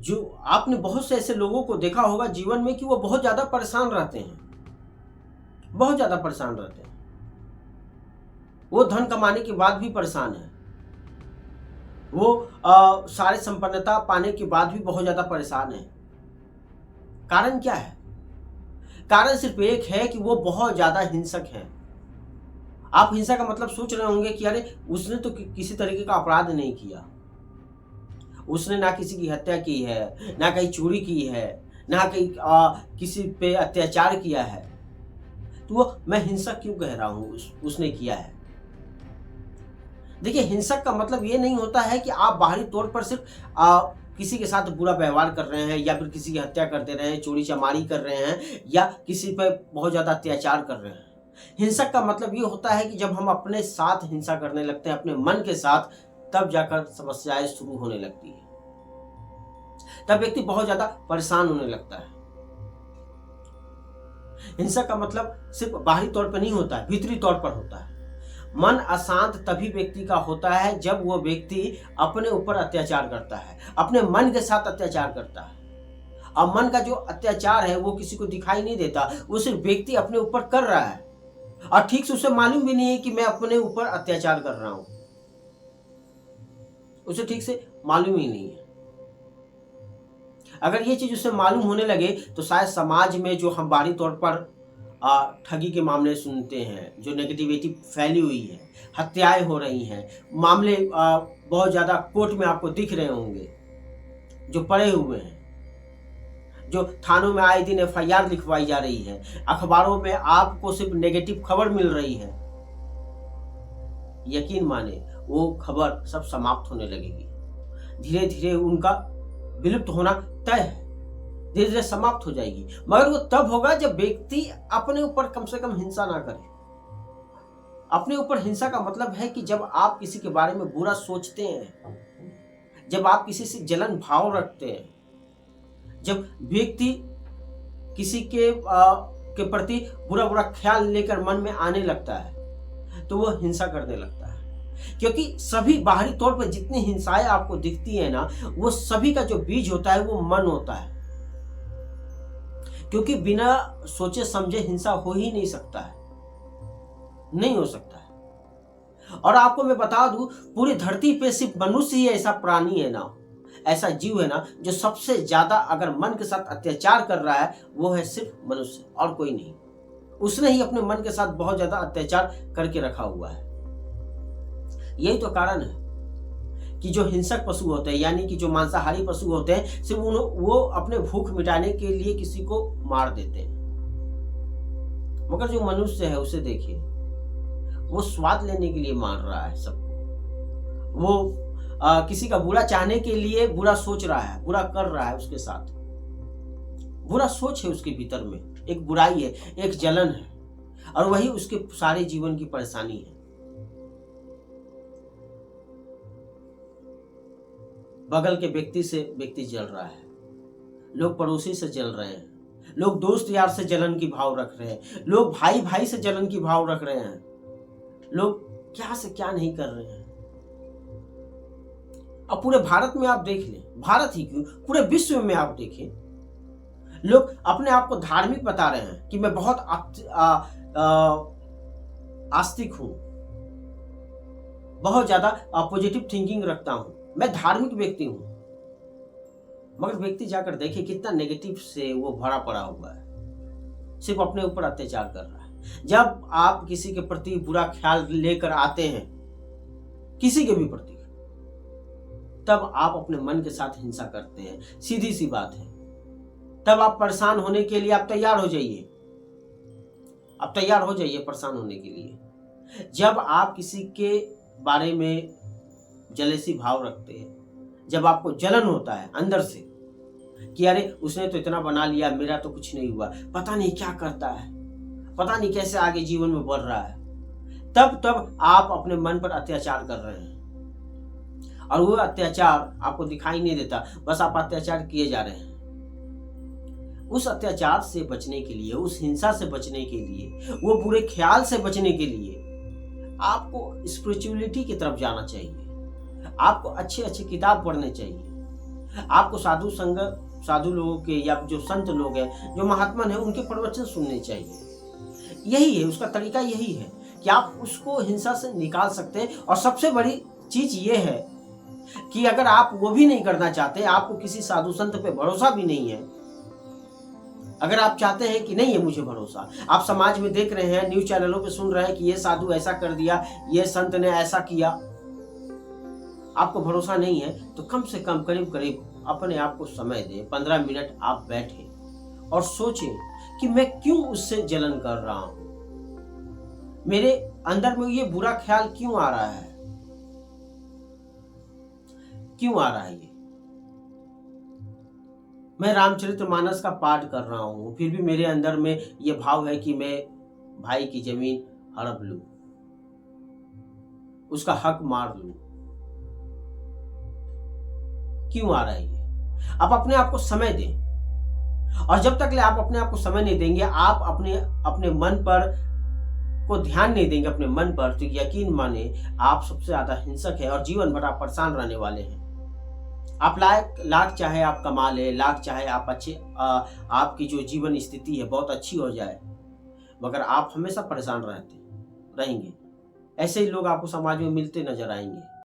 जो आपने बहुत से ऐसे लोगों को देखा होगा जीवन में कि वो बहुत ज़्यादा परेशान रहते हैं, बहुत ज़्यादा परेशान रहते हैं। वो धन कमाने के बाद भी परेशान है, वो सारे संपन्नता पाने के बाद भी बहुत ज़्यादा परेशान है। कारण क्या है? कारण सिर्फ एक है कि वो बहुत ज़्यादा हिंसक है। आप हिंसा का मतलब सोच रहे होंगे कि अरे उसने तो किसी तरीके का अपराध नहीं किया, उसने ना किसी की हत्या की है, ना कहीं चोरी की है, ना कहीं किसी पे अत्याचार किया है, तो वो मैं हिंसक क्यों कह रहा हूँ उसने किया है। देखिए, हिंसक का मतलब ये नहीं होता है कि आप बाहरी तौर पर सिर्फ किसी के साथ बुरा व्यवहार कर रहे हैं या फिर किसी की हत्या कर दे रहे हैं, चोरी चमारी कर रहे हैं या किसी पर बहुत ज़्यादा अत्याचार कर रहे हैं। हिंसक का मतलब ये होता है कि जब हम अपने साथ हिंसा करने लगते हैं, अपने मन के साथ, तब जाकर समस्याएं शुरू होने लगती है, तब व्यक्ति बहुत ज़्यादा परेशान होने लगता है। हिंसा का मतलब सिर्फ बाहरी तौर पर नहीं होता है, भीतरी तौर पर होता है। मन अशांत तभी व्यक्ति का होता है जब वो व्यक्ति अपने ऊपर अत्याचार करता है, अपने मन के साथ अत्याचार करता है। अब मन का जो अत्याचार है वो किसी को दिखाई नहीं देता, वो सिर्फ व्यक्ति अपने ऊपर कर रहा है और ठीक से उसे मालूम भी नहीं है कि मैं अपने ऊपर अत्याचार कर रहा हूं, उसे ठीक से मालूम ही नहीं है। अगर ये चीज उसे मालूम होने लगे तो शायद समाज में जो हम बाहरी तौर पर ठगी के मामले सुनते हैं, जो नेगेटिविटी फैली हुई है, हत्याएं हो रही हैं, मामले बहुत ज़्यादा कोर्ट में आपको दिख रहे होंगे जो पड़े हुए हैं, जो थानों में आए दिन एफआईआर लिखवाई जा रही है, अखबारों में आपको सिर्फ नेगेटिव खबर मिल रही है, यकीन माने वो खबर सब समाप्त होने लगेगी। धीरे धीरे उनका विलुप्त होना तय है, धीरे धीरे समाप्त हो जाएगी, मगर वो तब होगा जब व्यक्ति अपने ऊपर कम से कम हिंसा ना करे। अपने ऊपर हिंसा का मतलब है कि जब आप किसी के बारे में बुरा सोचते हैं, जब आप किसी से जलन भाव रखते हैं, जब व्यक्ति किसी के प्रति बुरा बुरा ख्याल लेकर मन में आने लगता है तो वो हिंसा करने लगता है। क्योंकि सभी बाहरी तौर पर जितनी हिंसाएं आपको दिखती है ना, वो सभी का जो बीज होता है वो मन होता है। क्योंकि बिना सोचे समझे हिंसा हो ही नहीं सकता है, नहीं हो सकता है। और आपको मैं बता दूं, पूरी धरती पे सिर्फ मनुष्य ही ऐसा प्राणी है ना, ऐसा जीव है ना, जो सबसे ज्यादा अगर मन के साथ अत्याचार कर रहा है वो है सिर्फ मनुष्य और कोई नहीं। उसने ही अपने मन के साथ बहुत ज्यादा अत्याचार करके रखा हुआ है। यही तो कारण है कि जो हिंसक पशु होते हैं, यानी कि जो मांसाहारी पशु होते हैं, सिर्फ वो अपने भूख मिटाने के लिए किसी को मार देते हैं। मगर जो मनुष्य है उसे देखिए, वो स्वाद लेने के लिए मार रहा है सबको। वो किसी का बुरा चाहने के लिए बुरा सोच रहा है, बुरा कर रहा है, उसके साथ बुरा सोच है, उसके भीतर में एक बुराई है, एक जलन है, और वही उसके सारे जीवन की परेशानी है। बगल के व्यक्ति से व्यक्ति जल रहा है, लोग पड़ोसी से जल रहे हैं, लोग दोस्त यार से जलन की भाव रख रहे हैं, लोग भाई भाई से जलन की भाव रख रहे हैं, लोग क्या से क्या नहीं कर रहे हैं। अब पूरे भारत में आप देख लें, भारत ही क्यों, पूरे विश्व में आप देखें, लोग अपने आप को धार्मिक बता रहे हैं कि मैं बहुत आस्तिक हूं, बहुत ज्यादा पॉजिटिव थिंकिंग रखता हूं, मैं धार्मिक व्यक्ति हूं। मगर व्यक्ति जाकर देखे कितना नेगेटिव से वो भरा पड़ा हुआ है, सिर्फ अपने ऊपर अत्याचार कर रहा है। जब आप किसी के प्रति बुरा ख्याल लेकर आते हैं, किसी के भी प्रति, तब आप अपने मन के साथ हिंसा करते हैं, सीधी सी बात है। तब आप परेशान होने के लिए आप तैयार हो जाइए, आप तैयार हो जाइए परेशान होने के लिए। जब आप किसी के बारे में जलेसी भाव रखते हैं, जब आपको जलन होता है अंदर से कि अरे उसने तो इतना बना लिया, मेरा तो कुछ नहीं हुआ, पता नहीं क्या करता है, पता नहीं कैसे आगे जीवन में बढ़ रहा है, तब आप अपने मन पर अत्याचार कर रहे हैं। और वो अत्याचार आपको दिखाई नहीं देता, बस आप अत्याचार किए जा रहे हैं। उस अत्याचार से बचने के लिए, उस हिंसा से बचने के लिए, वो बुरे ख्याल से बचने के लिए आपको स्पिरिचुअलिटी की तरफ जाना चाहिए, आपको अच्छे अच्छे किताब पढ़ने चाहिए, आपको साधु संग, साधु लोगों के या जो संत लोग हैं, जो महात्मा हैं, उनके प्रवचन सुनने चाहिए। यही है उसका तरीका, यही है कि आप उसको हिंसा से निकाल सकते हैं। और सबसे बड़ी चीज ये है कि अगर आप वो भी नहीं करना चाहते, आपको किसी साधु संत पे भरोसा भी नहीं है, अगर आप चाहते हैं कि नहीं है मुझे भरोसा, आप समाज में देख रहे हैं, न्यूज चैनलों पे सुन रहे हैं कि ये साधु ऐसा कर दिया, ये संत ने ऐसा किया, आपको भरोसा नहीं है, तो कम से कम करीब करीब अपने आप को समय दें। 15 मिनट आप बैठें और सोचें कि मैं क्यों उससे जलन कर रहा हूं, मेरे अंदर में ये बुरा ख्याल क्यों आ रहा है, क्यों आ रहा है ये। मैं रामचरितमानस का पाठ कर रहा हूं, फिर भी मेरे अंदर में ये भाव है कि मैं भाई की जमीन हड़प लूं, उसका हक मार लूं। क्यों आ रहा है ये? आप अपने आप को समय दें। और जब तक आप अपने आप को समय नहीं देंगे, आप अपने मन पर को ध्यान नहीं देंगे, अपने मन पर, तो यकीन माने आप सबसे ज्यादा हिंसक है और जीवन भर आप परेशान रहने वाले हैं। आप लाख चाहे आप कमा ले, लाख चाहे आप आपकी जो जीवन स्थिति है बहुत अच्छी हो जाए, मगर आप हमेशा परेशान रहेंगे। ऐसे ही लोग आपको समाज में मिलते नजर आएंगे।